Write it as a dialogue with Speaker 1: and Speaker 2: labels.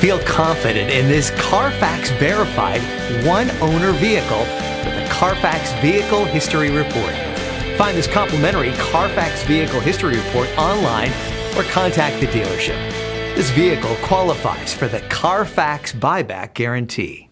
Speaker 1: Feel confident in this Carfax verified one-owner vehicle with a Carfax Vehicle History Report. Find this complimentary Carfax Vehicle History Report online or contact the dealership. This vehicle qualifies for the Carfax Buyback Guarantee.